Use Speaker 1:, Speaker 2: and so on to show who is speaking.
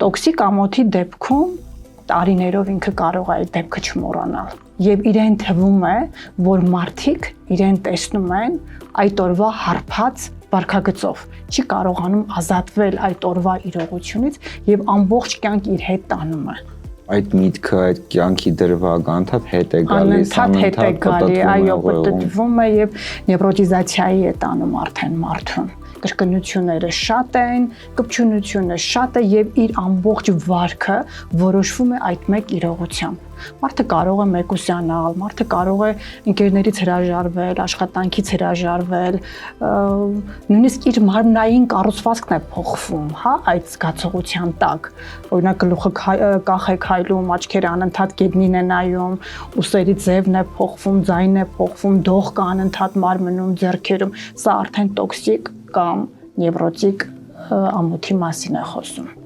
Speaker 1: Տոքսիկ ամոթի դեպքում տարիներով ինքը կարող է այդ դեպքը չմոռանալ եւ իրեն թվում է, որ մարդիկ իրեն տեսնում են այդ օրվա հարբած վարքագծով, չի կարողանում ազատվել այդ օրվա իրողությունից եւ ամբողջ կյանք իր հետ տանում է։
Speaker 2: Այդ միտքը, այդ կյանքի դրվագ անընդհատ հետ է գալիս,
Speaker 1: անընդհատ գալի, այո, պատտվում է եւ նևրոտիզացիայի է տանում արդեն մարդուն։ Կրկնությունները շատ են, կպչունությունը շատ է եւ իր ամբողջ վարքը որոշվում է այդ մեկ իրողությամբ։ Մարդը կարող է մեկուսյանալ, մարդը կարող է ընկերներից հրաժարվել, աշխատանքից հրաժարվել, նույնիսկ իր մարմնային կառուցվածքն է փոխվում, հա, այդ զգացողության տակ։ Օրինակ գլուխը կախ է քայլում, աչքերը անընդհատ գետնին է նայում, ուսերի ձևն է փոխվում, ձայնն է փոխվում, դող կա անընդհատ մարմնում, ձեռքերում, սա արդեն տոքսիկ կամ նևրոտիկ ամոթի մասին է խոսում։